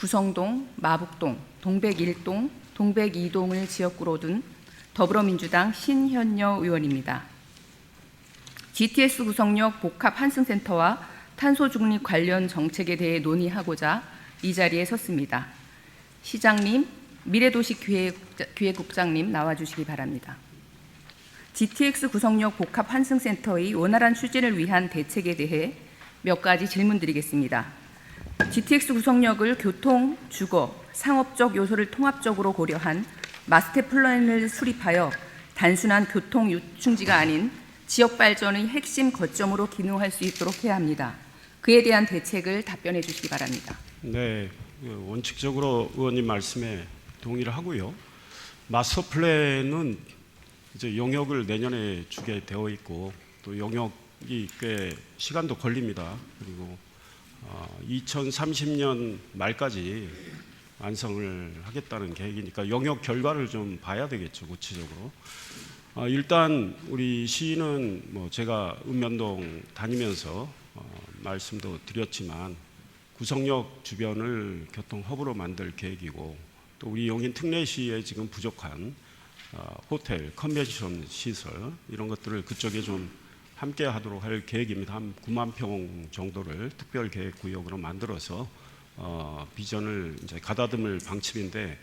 구성동, 마북동, 동백 1동, 동백 2동을 지역구로 둔 더불어민주당 신현여 의원입니다. GTX 구성역 복합 환승센터와 탄소 중립 관련 정책에 대해 논의하고자 이 자리에 섰습니다. 시장님, 미래도시기획국장님 나와주시기 바랍니다. GTX 구성역 복합 환승센터의 원활한 추진을 위한 대책에 대해 몇 가지 질문드리겠습니다. GTX 구성역을 교통, 주거, 상업적 요소를 통합적으로 고려한 마스터 플랜을 수립하여 단순한 교통 유충지가 아닌 지역 발전의 핵심 거점으로 기능할 수 있도록 해야 합니다. 그에 대한 대책을 답변해 주시기 바랍니다. 네, 원칙적으로 의원님 말씀에 동의를 하고요. 마스터 플랜은 이제 용역을 내년에 주게 되어 있고 또 용역이 꽤 시간도 걸립니다. 그리고 2030년 말까지 완성을 하겠다는 계획이니까 용역 결과를 좀 봐야 되겠죠, 구체적으로. 일단 우리 시는 뭐 제가 읍면동 다니면서 말씀도 드렸지만 구성역 주변을 교통 허브로 만들 계획이고 또 우리 용인 특례시에 지금 부족한 호텔, 컨벤션 시설 이런 것들을 그쪽에 좀 함께 하도록 할 계획입니다. 한 9만 평 정도를 특별 계획 구역으로 만들어서 비전을 이제 가다듬을 방침인데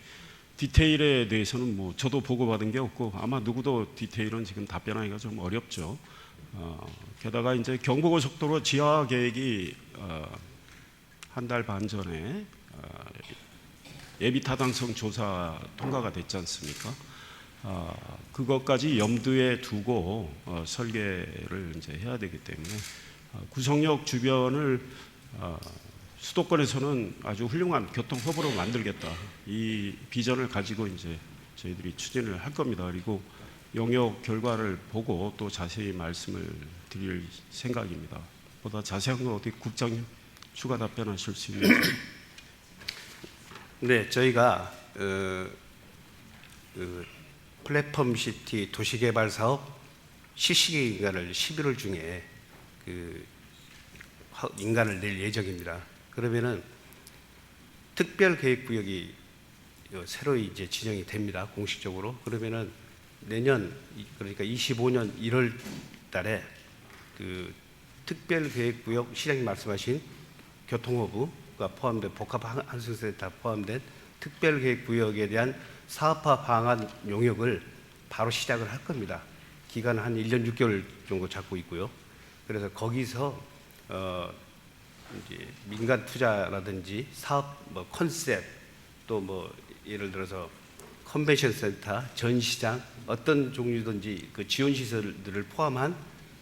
디테일에 대해서는 뭐 저도 보고받은 게 없고 아마 누구도 디테일은 지금 답변하기가 좀 어렵죠. 게다가 이제 경부고속도로 지하 계획이 한 달 반 전에 예비 타당성 조사 통과가 됐지 않습니까? 그것까지 염두에 두고 설계를 이제 해야 되기 때문에 구성역 주변을 수도권에서는 아주 훌륭한 교통 허브로 만들겠다 이 비전을 가지고 이제 저희들이 추진을 할 겁니다. 그리고 용역 결과를 보고 또 자세히 말씀을 드릴 생각입니다. 보다 자세한 거 어디 국장님 추가 답변하실 수 있는지? 네, 저희가 플랫폼 시티 도시개발 사업 실시 인가를 11월 중에 인가를 낼 예정입니다. 그러면은 특별 계획 구역이 새로 이제 지정이 됩니다. 공식적으로. 그러면은 내년 그러니까 25년 1월 달에 그 특별 계획 구역 시장님 말씀하신 교통허브가 포함된 복합 환승센터 포함된 특별 계획 구역에 대한 사업화 방안 용역을 바로 시작을 할 겁니다. 기간은 한 1년 6개월 정도 잡고 있고요. 그래서 거기서 이제 민간 투자라든지 사업 뭐 컨셉 또 뭐 예를 들어서 컨벤션 센터, 전시장 어떤 종류든지 그 지원 시설들을 포함한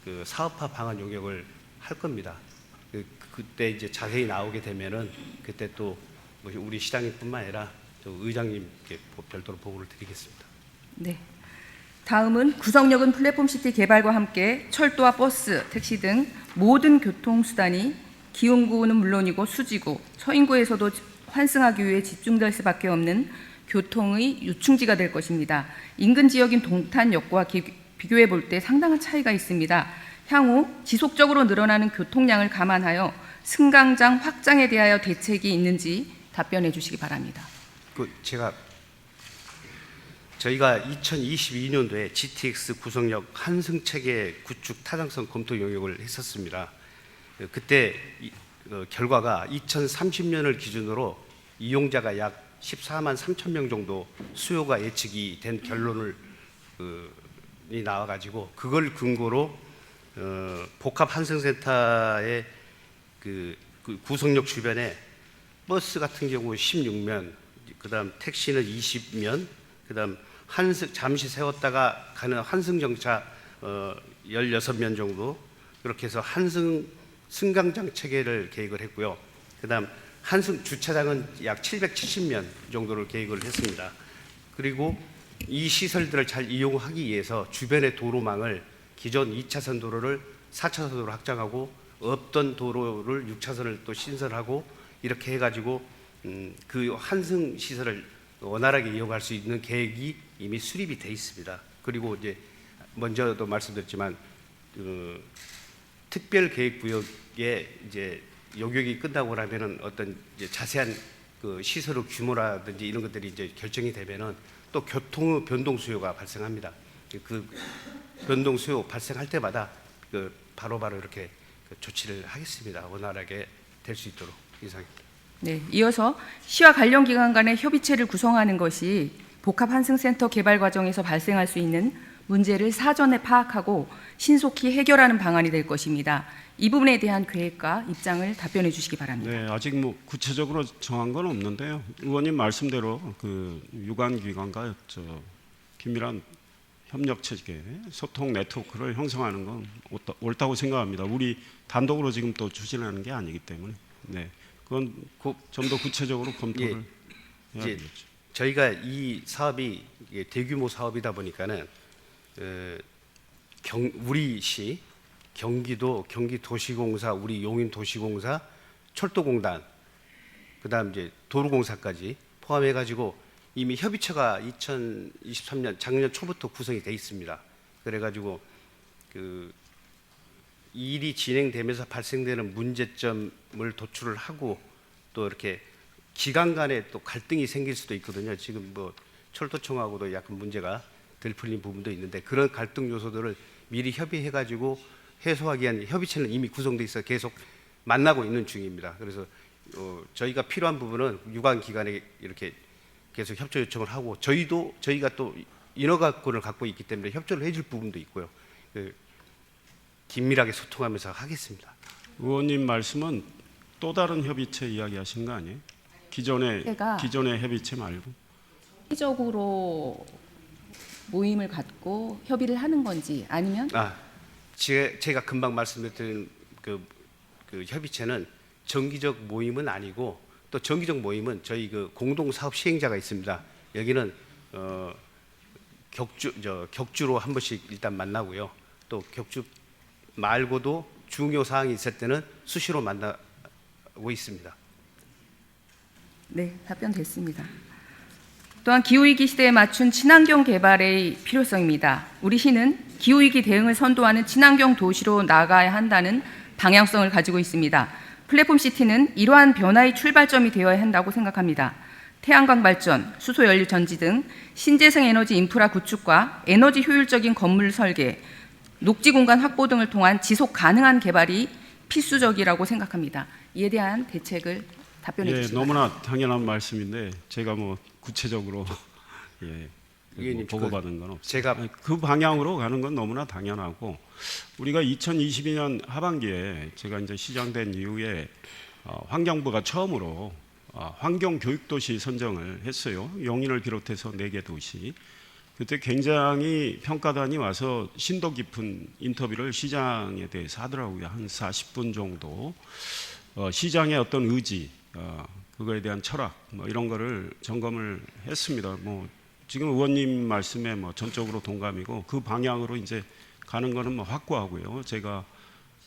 그 사업화 방안 용역을 할 겁니다. 그때 이제 자세히 나오게 되면은 그때 또 우리 시장님뿐만 아니라 또 의장님께 별도로 보고를 드리겠습니다. 네. 다음은 구성역은 플랫폼시티 개발과 함께 철도와 버스, 택시 등 모든 교통수단이 기흥구는 물론이고 수지구, 서인구에서도 환승하기 위해 집중될 수밖에 없는 교통의 유충지가 될 것입니다. 인근 지역인 동탄역과 비교해 볼 때 상당한 차이가 있습니다. 향후 지속적으로 늘어나는 교통량을 감안하여 승강장 확장에 대하여 대책이 있는지 답변해 주시기 바랍니다. 저희가 2022년도에 GTX 구성역 환승체계 구축 타당성 검토 용역을 했었습니다. 그때 결과가 2030년을 기준으로 이용자가 약 14만 3천 명 정도 수요가 예측이 된 결론이 나와가지고 그걸 근거로 복합 환승센터의 그 구성역 주변에 버스 같은 경우 16면, 그다음 택시는 20면, 그다음 잠시 세웠다가 가는 환승정차 16면 정도 그렇게 해서 승강장 체계를 계획을 했고요. 그다음 환승 주차장은 약 770면 정도를 계획을 했습니다. 그리고 이 시설들을 잘 이용하기 위해서 주변의 도로망을 기존 2차선 도로를 4차선으로 확장하고 없던 도로를 6차선을 또 신설하고 이렇게 해가지고 그 환승 시설을 원활하게 이용할 수 있는 계획이 이미 수립이 돼 있습니다. 그리고 이제 먼저도 말씀드렸지만 특별 계획 구역에 이제 용역이 끝나고 나면은 어떤 이제 자세한 그 시설의 규모라든지 이런 것들이 이제 결정이 되면은 또 교통의 변동 수요가 발생합니다. 그 변동 수요 발생할 때마다 그 바로바로 이렇게 그 조치를 하겠습니다. 원활하게 될 수 있도록. 이상입니다. 네, 이어서 시와 관련 기관 간의 협의체를 구성하는 것이 복합환승센터 개발 과정에서 발생할 수 있는 문제를 사전에 파악하고 신속히 해결하는 방안이 될 것입니다. 이 부분에 대한 계획과 입장을 답변해 주시기 바랍니다. 네, 아직 뭐 구체적으로 정한 건 없는데요. 의원님 말씀대로 그 유관 기관과 긴밀한 협력 체계, 소통 네트워크를 형성하는 건 옳다고 생각합니다. 우리 단독으로 지금 또 추진하는 게 아니기 때문에, 네, 그건 좀 더 구체적으로 검토를 해야 되겠죠. 저희가 이 사업이 이게 대규모 사업이다 보니까는 우리 시, 경기도, 경기도시공사, 우리 용인도시공사, 철도공단, 그다음 이제 도로공사까지 포함해가지고 이미 협의체가 2023년 작년 초부터 구성이 돼 있습니다. 그래가지고 그 일이 진행되면서 발생되는 문제점을 도출을 하고 또 이렇게 기관 간에 또 갈등이 생길 수도 있거든요. 지금 뭐 철도청하고도 약간 문제가 덜 풀린 부분도 있는데 그런 갈등 요소들을 미리 협의해가지고 해소하기 위한 협의체는 이미 구성돼 있어 계속 만나고 있는 중입니다. 그래서 저희가 필요한 부분은 유관 기관에 이렇게 계속 협조 요청을 하고 저희가 또 인허가권을 갖고 있기 때문에 협조를 해줄 부분도 있고요. 긴밀하게 소통하면서 하겠습니다. 의원님 말씀은 또 다른 협의체 이야기하신 거 아니에요? 기존의 협의체 말고. 정기적으로 모임을 갖고 협의를 하는 건지 아니면 제가 금방 말씀드린 그 협의체는 정기적 모임은 아니고 또 정기적 모임은 저희 그 공동 사업 시행자가 있습니다. 여기는 격주로 한 번씩 일단 만나고요. 또 격주 말고도 중요 사항이 있을 때는 수시로 만나고 있습니다. 네, 답변됐습니다. 또한 기후위기 시대에 맞춘 친환경 개발의 필요성입니다. 우리 시는 기후위기 대응을 선도하는 친환경 도시로 나아가야 한다는 방향성을 가지고 있습니다. 플랫폼시티는 이러한 변화의 출발점이 되어야 한다고 생각합니다. 태양광 발전, 수소연료 전지 등 신재생 에너지 인프라 구축과 에너지 효율적인 건물 설계, 녹지 공간 확보 등을 통한 지속 가능한 개발이 필수적이라고 생각합니다. 이에 대한 대책을 답변해 주시기 바랍니다. 너무나 당연한 말씀인데 제가 뭐 구체적으로 보고받은 건 없어요. 그 방향으로 가는 건 너무나 당연하고 우리가 2022년 하반기에 제가 이제 시장된 이후에 환경부가 처음으로 환경교육도시 선정을 했어요. 용인을 비롯해서 4개 도시. 그때 굉장히 평가단이 와서 심도 깊은 인터뷰를 시장에 대해서 하더라고요. 한 40분 정도. 시장의 어떤 의지, 그거에 대한 철학, 뭐 이런 거를 점검을 했습니다. 뭐 지금 의원님 말씀에 뭐 전적으로 동감이고 그 방향으로 이제 가는 거는 뭐 확고하고요. 제가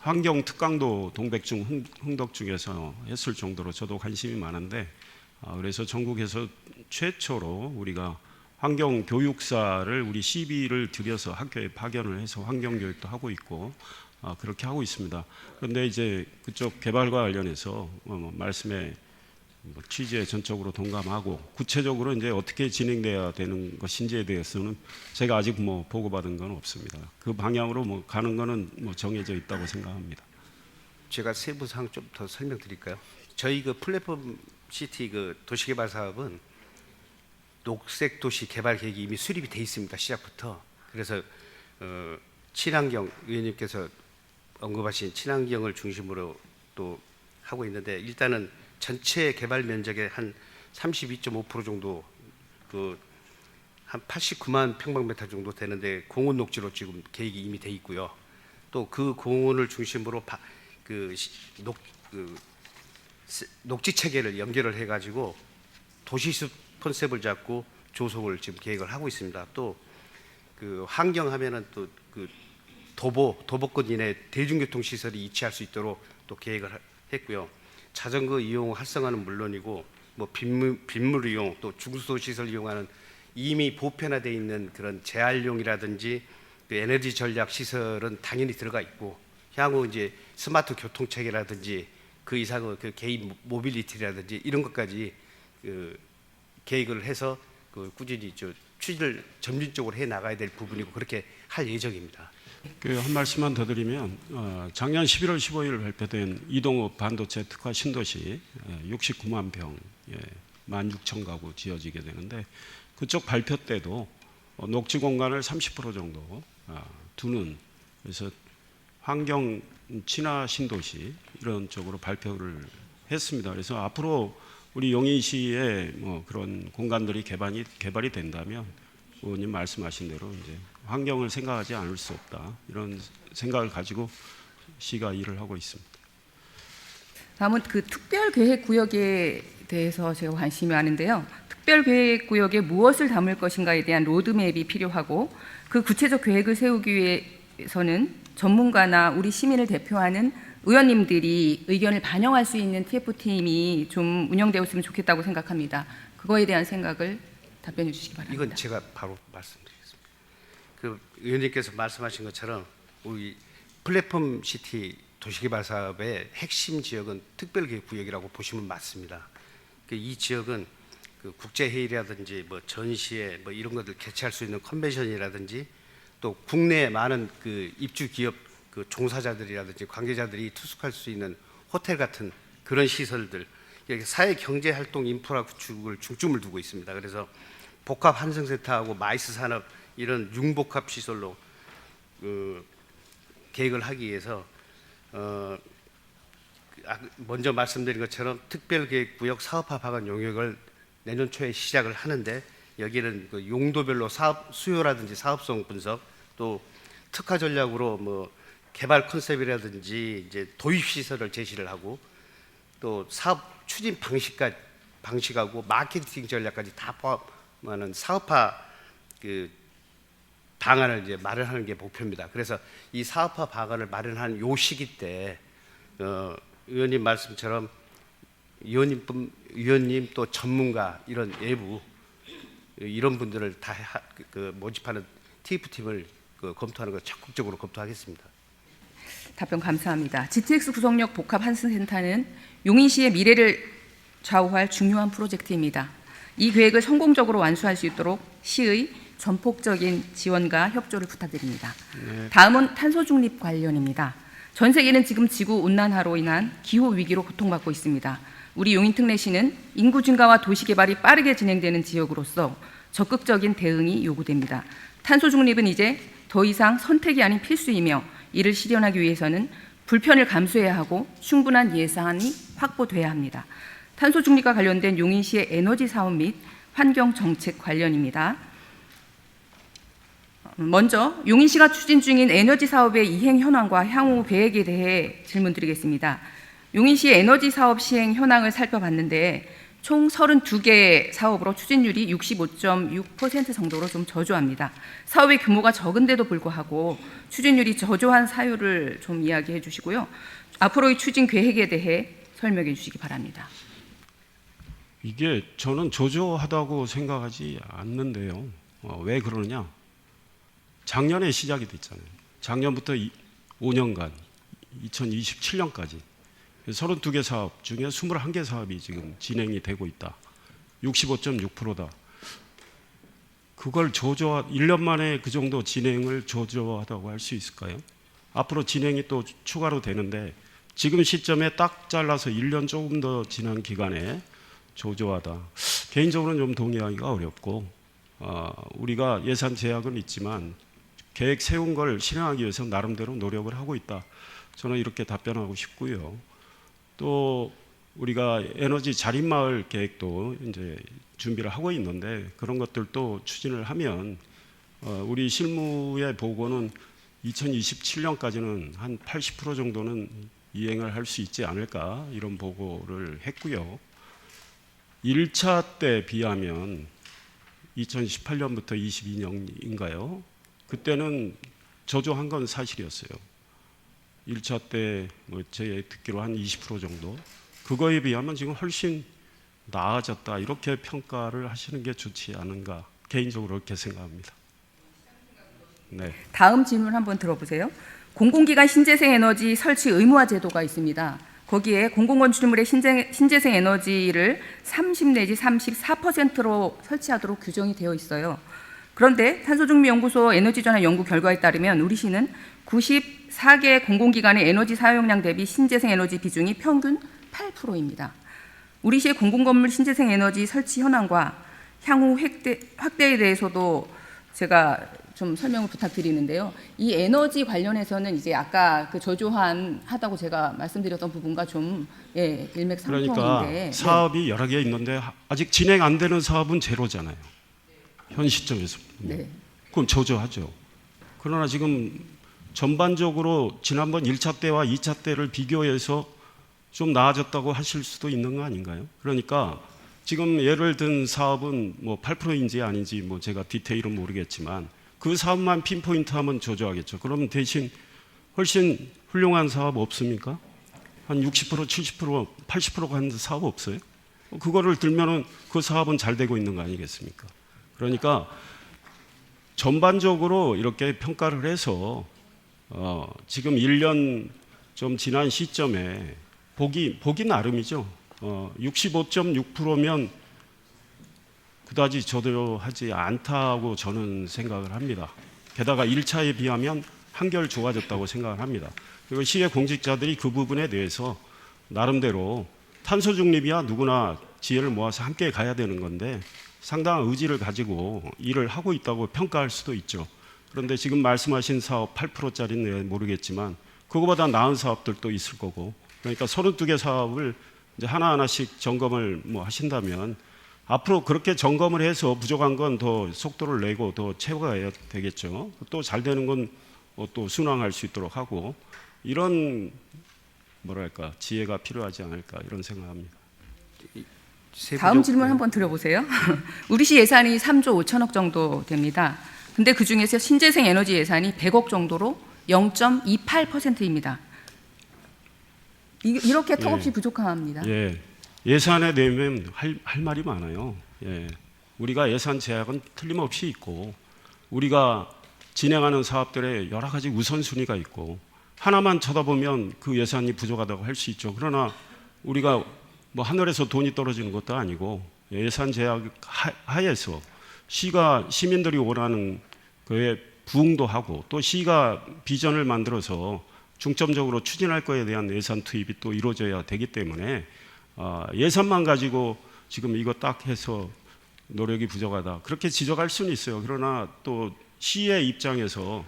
환경 특강도 동백중 흥덕중에서 했을 정도로 저도 관심이 많은데 그래서 전국에서 최초로 우리가 환경 교육사를 우리 시비를 들여서 학교에 파견을 해서 환경 교육도 하고 있고 그렇게 하고 있습니다. 그런데 이제 그쪽 개발과 관련해서 말씀에 취지에 전적으로 동감하고 구체적으로 이제 어떻게 진행돼야 되는 것인지에 대해서는 제가 아직 뭐 보고받은 건 없습니다. 그 방향으로 뭐 가는 거는 뭐 정해져 있다고 생각합니다. 제가 세부 사항 좀 더 설명드릴까요? 저희 그 플랫폼 시티 그 도시개발 사업은 녹색 도시 개발 계획이 이미 수립이 돼 있습니다. 시작부터. 그래서 친환경 의원님께서 언급하신 친환경을 중심으로 또 하고 있는데 일단은 전체 개발 면적의 한 32.5% 정도 한 89만 평방미터 정도 되는데 공원 녹지로 지금 계획이 이미 돼 있고요. 또 그 공원을 중심으로 녹지 체계를 연결을 해가지고 도시숲 컨셉을 잡고 조성을 지금 계획을 하고 있습니다. 또 그 환경하면은 또 그 도보권 이내 대중교통 시설이 이치할 수 있도록 또 계획을 했고요. 자전거 이용 활성화는 물론이고 뭐 빗물 이용 또 중수도 시설 이용하는 이미 보편화되어 있는 그런 재활용이라든지 그 에너지 전략 시설은 당연히 들어가 있고 향후 이제 스마트 교통 체계라든지 그 이상의 그 개인 모빌리티라든지 이런 것까지 계획을 해서 꾸준히 추진을 점진적으로 해 나가야 될 부분이고 그렇게 할 예정입니다. 한 말씀만 더 드리면 작년 11월 15일 발표된 이동욱 반도체 특화 신도시 69만 평 16,000가구 지어지게 되는데 그쪽 발표 때도 녹지 공간을 30% 정도 두는 그래서 환경 친화 신도시 이런 쪽으로 발표를 했습니다. 그래서 앞으로 우리 용인시의 그런 공간들이 개발이 된다면 의원님 말씀하신 대로 이제 환경을 생각하지 않을 수 없다 이런 생각을 가지고 시가 일을 하고 있습니다. 다음은 그 특별계획구역에 대해서 제가 관심이 많은데요. 특별계획구역에 무엇을 담을 것인가에 대한 로드맵이 필요하고 그 구체적 계획을 세우기 위해서는 전문가나 우리 시민을 대표하는 의원님들이 의견을 반영할 수 있는 TF팀이 좀 운영되었으면 좋겠다고 생각합니다. 그거에 대한 생각을 답변해 주시기 바랍니다. 이건 제가 바로 말씀드리겠습니다. 그 의원님께서 말씀하신 것처럼 우리 플랫폼 시티 도시개발 사업의 핵심 지역은 특별계획구역이라고 보시면 맞습니다. 이 지역은 국제회의라든지 전시회 이런 것들 개최할 수 있는 컨벤션이라든지 또 국내 많은 입주 기업 종사자들이라든지 관계자들이 투숙할 수 있는 호텔 같은 그런 시설들 사회 경제 활동 인프라 구축을 중점을 두고 있습니다. 그래서 복합 환승센터하고 마이스 산업 이런 융복합 시설로 계획을 하기 위해서 먼저 말씀드린 것처럼 특별계획구역 사업화 방안 용역을 내년 초에 시작을 하는데 여기는 용도별로 사업 수요라든지 사업성 분석 또 특화 전략으로 개발 컨셉이라든지 이제 도입 시설을 제시를 하고 또 사업 추진 방식하고 마케팅 전략까지 다 포함하는 사업화 방안을 이제 마련하는 게 목표입니다. 그래서 이 사업화 방안을 마련한 요 시기 때 의원님 말씀처럼 의원님 또 전문가 이런 외부 이런 분들을 다 모집하는 TF팀을 검토하는 걸 적극적으로 검토하겠습니다. 답변 감사합니다. GTX 구성역 복합 환승센터는 용인시의 미래를 좌우할 중요한 프로젝트입니다. 이 계획을 성공적으로 완수할 수 있도록 시의 전폭적인 지원과 협조를 부탁드립니다. 네. 다음은 탄소 중립 관련입니다. 전 세계는 지금 지구 온난화로 인한 기후 위기로 고통받고 있습니다. 우리 용인 특례시는 인구 증가와 도시 개발이 빠르게 진행되는 지역으로서 적극적인 대응이 요구됩니다. 탄소 중립은 이제 더 이상 선택이 아닌 필수이며 이를 실현하기 위해서는 불편을 감수해야 하고 충분한 예산이 확보돼야 합니다. 탄소 중립과 관련된 용인시의 에너지 사업 및 환경 정책 관련입니다. 먼저 용인시가 추진 중인 에너지 사업의 이행 현황과 향후 계획에 대해 질문드리겠습니다. 용인시의 에너지 사업 시행 현황을 살펴봤는데 총 32개 사업으로 추진률이 65.6% 정도로 좀 저조합니다. 사업의 규모가 적은데도 불구하고 추진률이 저조한 사유를 좀 이야기해 주시고요. 앞으로의 추진 계획에 대해 설명해 주시기 바랍니다. 이게 저는 저조하다고 생각하지 않는데요. 왜 그러느냐? 작년에 시작이 됐잖아요. 작년부터 5년간 2027년까지 32개 사업 중에 21개 사업이 지금 진행이 되고 있다. 65.6%다. 그걸 1년 만에 그 정도 진행을 저조하다고 할 수 있을까요? 앞으로 진행이 또 추가로 되는데 지금 시점에 딱 잘라서 1년 조금 더 지난 기간에 저조하다. 개인적으로는 좀 동의하기가 어렵고 우리가 예산 제약은 있지만 계획 세운 걸 실행하기 위해서 나름대로 노력을 하고 있다. 저는 이렇게 답변하고 싶고요. 또 우리가 에너지 자립마을 계획도 이제 준비를 하고 있는데 그런 것들도 추진을 하면 우리 실무의 보고는 2027년까지는 한 80% 정도는 이행을 할 수 있지 않을까 이런 보고를 했고요. 1차 때 비하면 2018년부터 22년인가요? 그때는 저조한 건 사실이었어요. 1차 때 제 듣기로 한 20% 정도. 그거에 비하면 지금 훨씬 나아졌다. 이렇게 평가를 하시는 게 좋지 않은가. 개인적으로 그렇게 생각합니다. 네. 다음 질문 한번 들어보세요. 공공기관 신재생 에너지 설치 의무화 제도가 있습니다. 거기에 공공건축물의 신재생 에너지를 30 내지 34%로 설치하도록 규정이 되어 있어요. 그런데 탄소중립연구소 에너지전환 연구 결과에 따르면 우리 시는 94개 공공기관의 에너지 사용량 대비 신재생 에너지 비중이 평균 8%입니다. 우리 시의 공공건물 신재생 에너지 설치 현황과 향후 확대에 대해서도 제가 좀 설명을 부탁드리는데요. 이 에너지 관련해서는 이제 아까 그 저조한하다고 제가 말씀드렸던 부분과 좀 일맥상통인데. 그러니까 사업이 여러 개 있는데 아직 진행 안 되는 사업은 제로잖아요. 현 시점에서. 네. 그럼 저조하죠. 그러나 지금 전반적으로 지난번 1차 때와 2차 때를 비교해서 좀 나아졌다고 하실 수도 있는 거 아닌가요? 그러니까 지금 예를 든 사업은 뭐 8%인지 아닌지 뭐 제가 디테일은 모르겠지만 그 사업만 핀포인트하면 저조하겠죠. 그럼 대신 훨씬 훌륭한 사업 없습니까? 한 60%, 70%, 80%가 하는 사업 없어요? 그거를 들면은 그 사업은 잘 되고 있는 거 아니겠습니까? 그러니까 전반적으로 이렇게 평가를 해서 지금 1년 좀 지난 시점에 보기 나름이죠. 65.6%면 그다지 저조하지 않다고 저는 생각을 합니다. 게다가 1차에 비하면 한결 좋아졌다고 생각을 합니다. 그리고 시의 공직자들이 그 부분에 대해서 나름대로 탄소 중립이야 누구나 지혜를 모아서 함께 가야 되는 건데 상당한 의지를 가지고 일을 하고 있다고 평가할 수도 있죠. 그런데 지금 말씀하신 사업 8%짜리는 모르겠지만 그거보다 나은 사업들도 있을 거고, 그러니까 32개 사업을 이제 하나하나씩 점검을 뭐 하신다면 앞으로 그렇게 점검을 해서 부족한 건 더 속도를 내고 더 채워가야 되겠죠. 또 잘 되는 건 또 순항할 수 있도록 하고, 이런 뭐랄까 지혜가 필요하지 않을까 이런 생각합니다. 다음 질문 한번 들어보세요. 우리 시 예산이 3조 5천억 정도 됩니다. 근데 그 중에서 신재생 에너지 예산이 100억 정도로 0.28%입니다. 이렇게 턱없이 부족합니다. 예산에 대면 할 말이 많아요. 우리가 예산 제약은 틀림없이 있고 우리가 진행하는 사업들의 여러 가지 우선순위가 있고 하나만 쳐다보면 그 예산이 부족하다고 할 수 있죠. 그러나 우리가 뭐 하늘에서 돈이 떨어지는 것도 아니고 예산 제약 하에서 시가 시민들이 원하는 그에 부응도 하고 또 시가 비전을 만들어서 중점적으로 추진할 거에 대한 예산 투입이 또 이루어져야 되기 때문에 예산만 가지고 지금 이거 딱 해서 노력이 부족하다 그렇게 지적할 수는 있어요. 그러나 또 시의 입장에서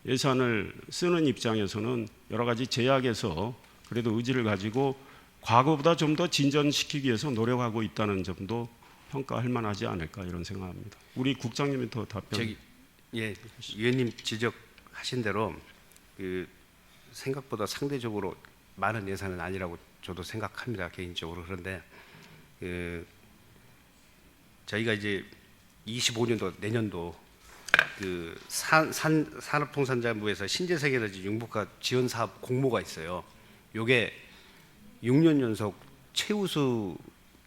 예산을 쓰는 입장에서는 여러 가지 제약에서 그래도 의지를 가지고 과거보다 좀 더 진전시키기 위해서 노력하고 있다는 점도 평가할 만하지 않을까 이런 생각합니다. 우리 국장님이 더 답변. 위원님 지적하신 대로 그 생각보다 상대적으로 많은 예산은 아니라고 저도 생각합니다 개인적으로. 그런데 저희가 이제 25년도 내년도 그 산업통상자부에서 신재생에너지 융복합 지원 사업 공모가 있어요. 요게 6년 연속 최우수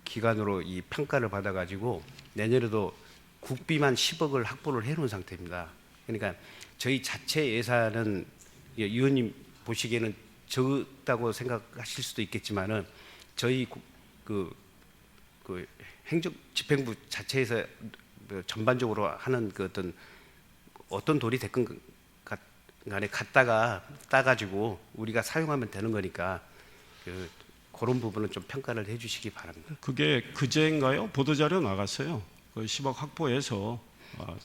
기관으로 이 평가를 받아가지고 내년에도 국비만 10억을 확보를 해놓은 상태입니다. 그러니까 저희 자체 예산은 위원님 보시기에는 적다고 생각하실 수도 있겠지만은 저희 그 행정 집행부 자체에서 전반적으로 하는 그 어떤 돈이 됐건 간에 갖다가 따가지고 우리가 사용하면 되는 거니까 그런 부분은 좀 평가를 해주시기 바랍니다. 그게 그제인가요? 보도자료 나갔어요. 그 10억 확보해서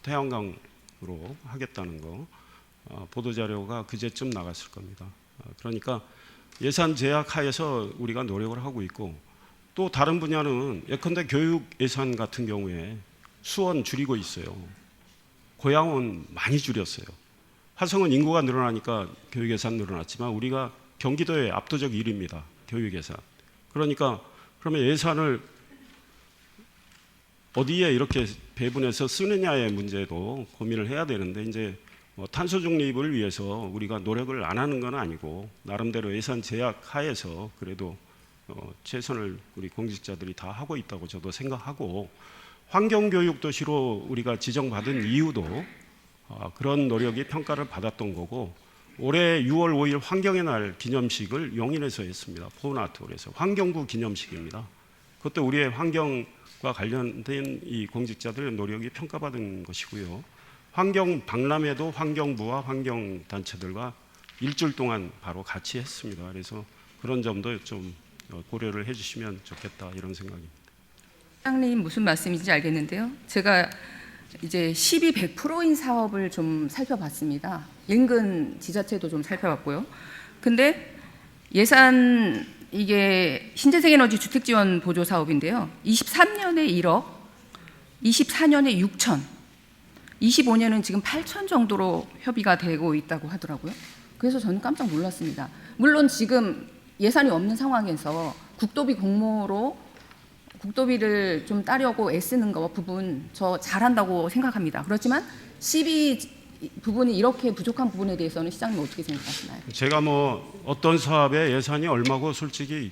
태양광으로 하겠다는 거 보도자료가 그제쯤 나갔을 겁니다. 그러니까 예산 제약 하에서 우리가 노력을 하고 있고 또 다른 분야는 예컨대 교육 예산 같은 경우에 수원 줄이고 있어요. 고양은 많이 줄였어요. 화성은 인구가 늘어나니까 교육 예산 늘어났지만 우리가 경기도의 압도적 1위입니다. 교육 예산. 그러니까 그러면 예산을 어디에 이렇게 배분해서 쓰느냐의 문제도 고민을 해야 되는데 이제 탄소 중립을 위해서 우리가 노력을 안 하는 건 아니고 나름대로 예산 제약 하에서 그래도 최선을 우리 공직자들이 다 하고 있다고 저도 생각하고 환경교육도시로 우리가 지정받은 이유도 그런 노력이 평가를 받았던 거고 올해 6월 5일 환경의 날 기념식을 용인에서 했습니다. 포나트홀에서 환경부 기념식입니다. 그것도 우리의 환경과 관련된 이 공직자들의 노력이 평가받은 것이고요. 환경 박람회도 환경부와 환경단체들과 일주일 동안 바로 같이 했습니다. 그래서 그런 점도 좀 고려를 해주시면 좋겠다 이런 생각입니다. 시장님 무슨 말씀인지 알겠는데요. 제가 이제 12-100%인 사업을 좀 살펴봤습니다. 인근 지자체도 좀 살펴봤고요. 근데 예산 이게 신재생에너지 주택지원 보조 사업인데요. 23년에 1억, 24년에 6천, 25년은 지금 8천 정도로 협의가 되고 있다고 하더라고요. 그래서 저는 깜짝 놀랐습니다. 물론 지금 예산이 없는 상황에서 국도비 공모로 국도비를 좀 따려고 애쓰는 거 부분 저 잘한다고 생각합니다. 그렇지만 12 부분이 이렇게 부족한 부분에 대해서는 시장님 어떻게 생각하시나요? 제가 뭐 어떤 사업의 예산이 얼마고 솔직히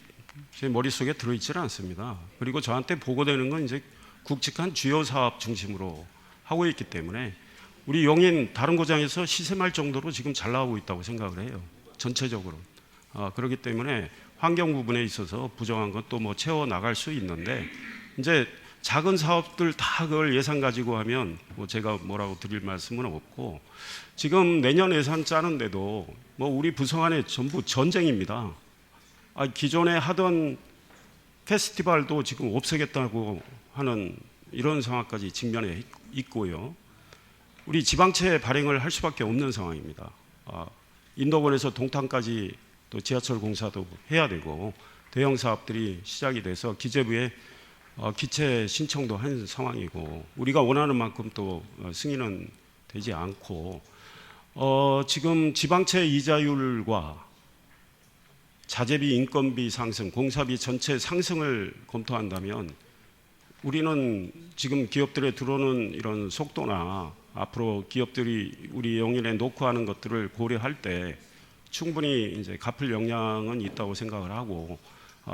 제 머릿속에 들어있지는 않습니다. 그리고 저한테 보고되는 건 이제 굵직한 주요 사업 중심으로 하고 있기 때문에 우리 용인 다른 고장에서 시샘할 정도로 지금 잘 나오고 있다고 생각을 해요. 전체적으로. 그렇기 때문에 환경 부분에 있어서 부정한 건 또 뭐 채워 나갈 수 있는데 이제 작은 사업들 다 그걸 예산 가지고 하면 뭐 제가 뭐라고 드릴 말씀은 없고 지금 내년 예산 짜는데도 뭐 우리 부서 안에 전부 전쟁입니다. 기존에 하던 페스티벌도 지금 없애겠다고 하는 이런 상황까지 직면해 있고요. 우리 지방채 발행을 할 수밖에 없는 상황입니다. 인도권에서 동탄까지 또 지하철 공사도 해야 되고 대형 사업들이 시작이 돼서 기재부에 기체 신청도 한 상황이고 우리가 원하는 만큼 또 승인은 되지 않고 지금 지방채 이자율과 자재비 인건비 상승, 공사비 전체 상승을 검토한다면 우리는 지금 기업들에 들어오는 이런 속도나 앞으로 기업들이 우리 용인에 놓고 하는 것들을 고려할 때 충분히 이제 갚을 역량은 있다고 생각을 하고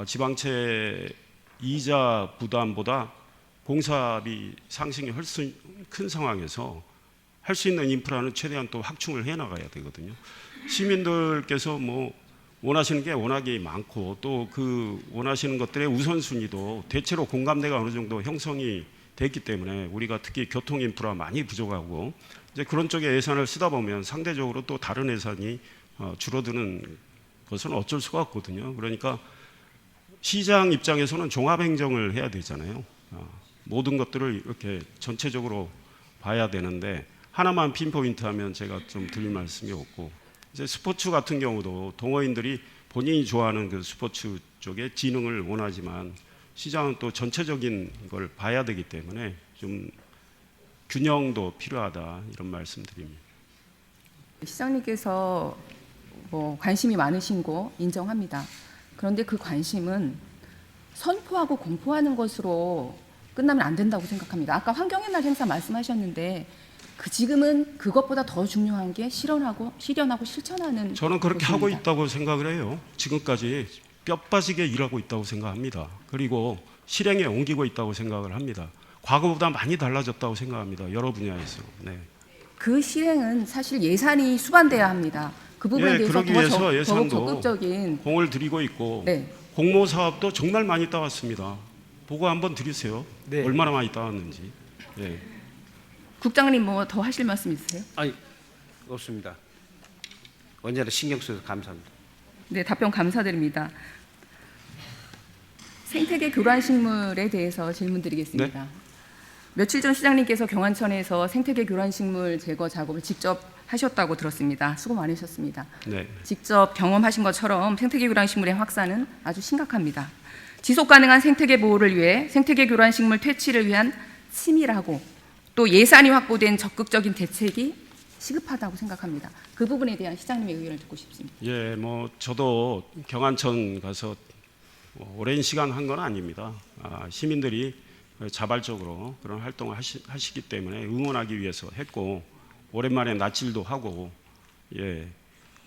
지방채 이자 부담보다 공사비 상승이 훨씬 큰 상황에서 할 수 있는 인프라는 최대한 또 확충을 해 나가야 되거든요. 시민들께서 뭐 원하시는 게 워낙에 많고 또 그 원하시는 것들의 우선순위도 대체로 공감대가 어느 정도 형성이 됐기 때문에 우리가 특히 교통 인프라 많이 부족하고 이제 그런 쪽에 예산을 쓰다 보면 상대적으로 또 다른 예산이 줄어드는 것은 어쩔 수가 없거든요. 그러니까 시장 입장에서는 종합행정을 해야 되잖아요. 모든 것들을 이렇게 전체적으로 봐야 되는데 하나만 핀포인트하면 제가 좀 드릴 말씀이 없고 이제 스포츠 같은 경우도 동호인들이 본인이 좋아하는 그 스포츠 쪽에 진흥을 원하지만 시장은 또 전체적인 걸 봐야 되기 때문에 좀 균형도 필요하다 이런 말씀드립니다. 시장님께서 뭐 관심이 많으신 거 인정합니다. 그런데 그 관심은 선포하고 공포하는 것으로 끝나면 안 된다고 생각합니다. 아까 환경의 날 행사 말씀하셨는데 지금은 그것보다 더 중요한 게 실현하고 실천하는 저는 그렇게 것입니다. 하고 있다고 생각을 해요. 지금까지 뼈 빠지게 일하고 있다고 생각합니다. 그리고 실행에 옮기고 있다고 생각을 합니다. 과거보다 많이 달라졌다고 생각합니다. 여러 분야에서. 네. 그 실행은 사실 예산이 수반돼야 합니다. 그 부분에 대해서 그러기 위해서 더욱 예산도 적극적인 공을 들이고 있고 네. 공모 사업도 정말 많이 따왔습니다. 보고 한번 드리세요. 네. 얼마나 많이 따왔는지. 네. 국장님 뭐 더 하실 말씀 있으세요? 아니 없습니다. 언제나 신경 써서 감사합니다. 네, 답변 감사드립니다. 생태계 교란식물에 대해서 질문드리겠습니다. 네? 며칠 전 시장님께서 경안천에서 생태계 교란식물 제거 작업을 직접 하셨다고 들었습니다. 수고 많으셨습니다. 네. 직접 경험하신 것처럼 생태계 교란식물의 확산은 아주 심각합니다. 지속 가능한 생태계 보호를 위해 생태계 교란식물 퇴치를 위한 치밀하고 또 예산이 확보된 적극적인 대책이 시급하다고 생각합니다. 그 부분에 대한 시장님의 의견을 듣고 싶습니다. 예, 뭐 저도 경안천 가서 오랜 시간 한 건 아닙니다. 시민들이 자발적으로 그런 활동을 하시기 때문에 응원하기 위해서 했고 오랜만에 낯질도 하고 예,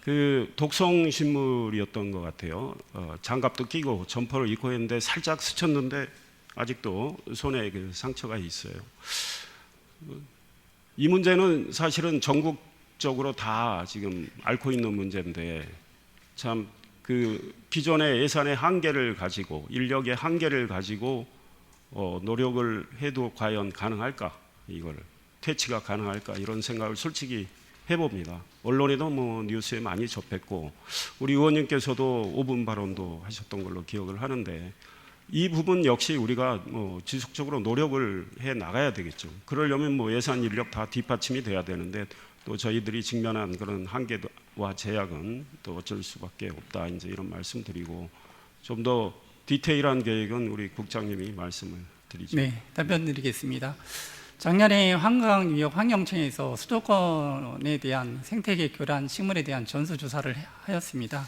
그 독성 식물이었던 것 같아요. 장갑도 끼고 점퍼를 입고 했는데 살짝 스쳤는데 아직도 손에 그 상처가 있어요. 이 문제는 사실은 전국 전국적으로 다 지금 앓고 있는 문제인데 참 그 기존의 예산의 한계를 가지고 인력의 한계를 가지고 노력을 해도 과연 가능할까, 이걸 퇴치가 가능할까, 이런 생각을 솔직히 해봅니다. 언론에도 뭐 뉴스에 많이 접했고 우리 의원님께서도 5분 발언도 하셨던 걸로 기억을 하는데 이 부분 역시 우리가 뭐 지속적으로 노력을 해 나가야 되겠죠. 그러려면 뭐 예산 인력 다 뒷받침이 돼야 되는데 또 저희들이 직면한 그런 한계와 제약은 또 어쩔 수밖에 없다, 이제 이런 말씀드리고 좀 더 디테일한 계획은 우리 국장님이 말씀을 드리죠. 네, 답변드리겠습니다. 작년에 한강유역 환경청에서 수도권에 대한 생태계 교란 식물에 대한 전수조사를 하였습니다.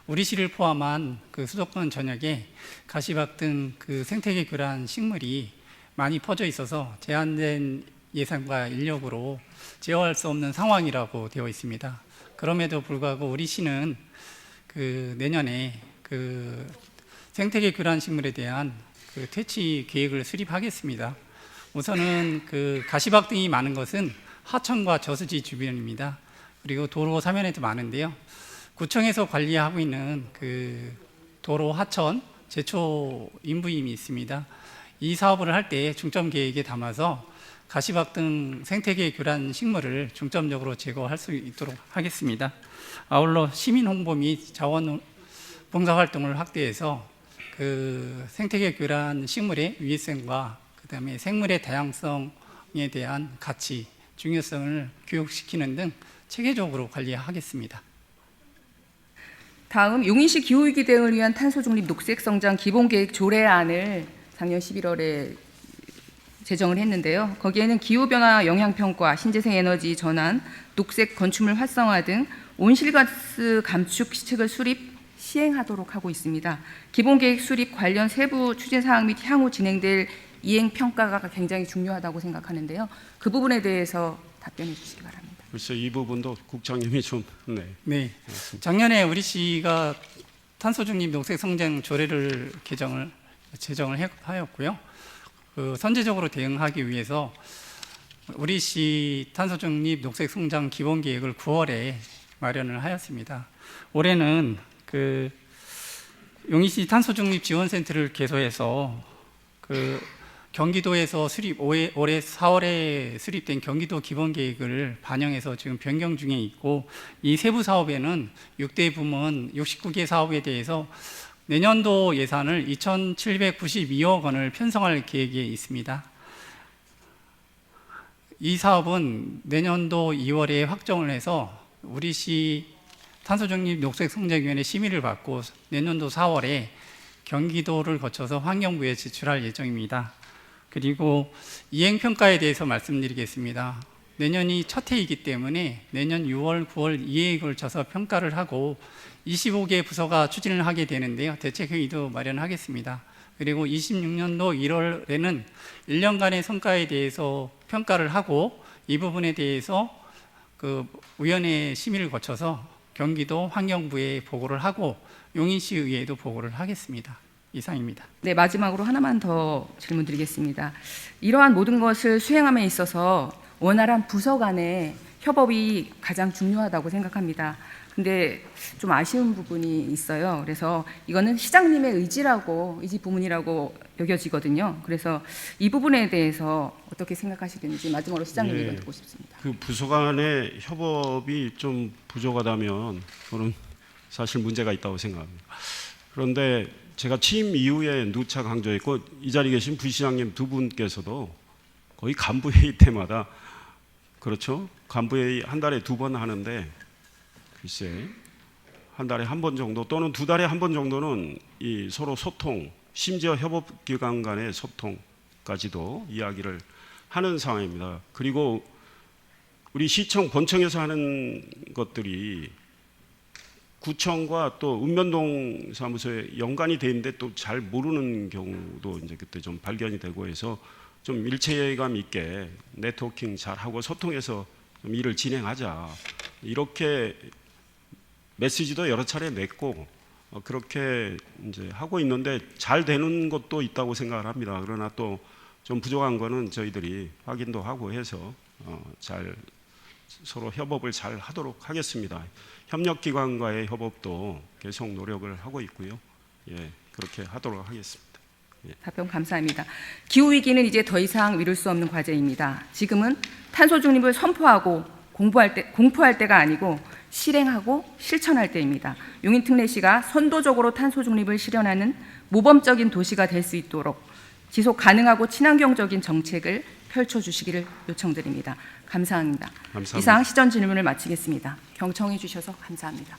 우리 시를 포함한 그 수도권 전역에 가시박 등 그 생태계 교란 식물이 많이 퍼져 있어서 제한된 예산과 인력으로 제어할 수 없는 상황이라고 되어 있습니다. 그럼에도 불구하고 우리 시는 그 내년에 그 생태계 교란 식물에 대한 그 퇴치 계획을 수립하겠습니다. 우선은 그 가시박 등이 많은 것은 하천과 저수지 주변입니다. 그리고 도로 사면에도 많은데요. 구청에서 관리하고 있는 그 도로 하천 제초 인부임이 있습니다. 이 사업을 할 때 중점 계획에 담아서 가시박 등 생태계 교란 식물을 중점적으로 제거할 수 있도록 하겠습니다. 아울러 시민 홍보 및 자원 봉사 활동을 확대해서 그 생태계 교란 식물의 위해성과 그다음에 생물의 다양성에 대한 가치, 중요성을 교육시키는 등 체계적으로 관리하겠습니다. 다음 용인시 기후위기 대응을 위한 탄소중립 녹색성장 기본계획 조례안을 작년 11월에 제정을 했는데요. 거기에는 기후변화 영향평가, 신재생 에너지 전환, 녹색 건축물 활성화 등 온실가스 감축 시책을 수립, 시행하도록 하고 있습니다. 기본계획 수립 관련 세부 추진사항 및 향후 진행될 이행평가가 굉장히 중요하다고 생각하는데요. 그 부분에 대해서 답변해 주시기 바랍니다. 글쎄 이 부분도 국장님이 좀 네. 작년에 우리 시가 탄소중립 녹색성장 조례를 제정을 하였고요. 그 선제적으로 대응하기 위해서 우리 시 탄소중립 녹색성장 기본계획을 9월에 마련을 하였습니다. 올해는 그 용인시 탄소중립 지원센터를 개소해서 그 경기도에서 올해 4월에 수립된 경기도 기본계획을 반영해서 지금 변경 중에 있고, 이 세부 사업에는 6대 부문 69개 사업에 대해서 내년도 예산을 2,792억 원을 편성할 계획에 있습니다. 이 사업은 내년도 2월에 확정을 해서 우리 시 탄소중립 녹색성장위원회 심의를 받고 내년도 4월에 경기도를 거쳐서 환경부에 제출할 예정입니다. 그리고 이행평가에 대해서 말씀드리겠습니다. 내년이 첫 해이기 때문에 내년 6월, 9월 2회에 걸쳐서 평가를 하고 25개 부서가 추진을 하게 되는데요. 대책회의도 마련하겠습니다. 그리고 26년도 1월에는 1년간의 성과에 대해서 평가를 하고 이 부분에 대해서 그 위원회 심의를 거쳐서 경기도 환경부에 보고를 하고 용인시의회에도 보고를 하겠습니다. 이상입니다. 네, 마지막으로 하나만 더 질문드리겠습니다. 이러한 모든 것을 수행함에 있어서 원활한 부서 간의 협업이 가장 중요하다고 생각합니다. 근데 좀 아쉬운 부분이 있어요. 그래서 이거는 시장님의 의지 부문이라고 여겨지거든요. 그래서 이 부분에 대해서 어떻게 생각하시는지 마지막으로 시장님 의견 듣고 싶습니다. 그 부서 간의 협업이 좀 부족하다면 저는 사실 문제가 있다고 생각합니다. 그런데 제가 취임 이후에 누차 강조했고 이 자리에 계신 부시장님 두 분께서도 거의 간부회의 때마다 그렇죠? 간부회의 한 달에 2번 하는데 글쎄 한 달에 한 번 정도 또는 2달에 한 번 정도는 이 서로 소통, 심지어 협업기관 간의 소통까지도 이야기를 하는 상황입니다. 그리고 우리 시청 본청에서 하는 것들이 구청과 또 읍면동 사무소에 연관이 돼 있는데 또 잘 모르는 경우도 이제 그때 좀 발견이 되고 해서 좀 일체감 있게 네트워킹 잘 하고 소통해서 좀 일을 진행하자, 이렇게 메시지도 여러 차례 냈고 그렇게 이제 하고 있는데 잘 되는 것도 있다고 생각을 합니다. 그러나 또 좀 부족한 거는 저희들이 확인도 하고 해서 잘 서로 협업을 잘 하도록 하겠습니다. 협력기관과의 협업도 계속 노력을 하고 있고요. 예, 그렇게 하도록 하겠습니다. 답변 감사합니다. 기후위기는 이제 더 이상 미룰 수 없는 과제입니다. 지금은 탄소 중립을 선포하고 공포할 때가 아니고 실행하고 실천할 때입니다. 용인 특례시가 선도적으로 탄소 중립을 실현하는 모범적인 도시가 될 수 있도록 지속 가능하고 친환경적인 정책을 펼쳐주시기를 요청드립니다. 감사합니다. 감사합니다. 이상 시전 질문을 마치겠습니다. 경청해 주셔서 감사합니다.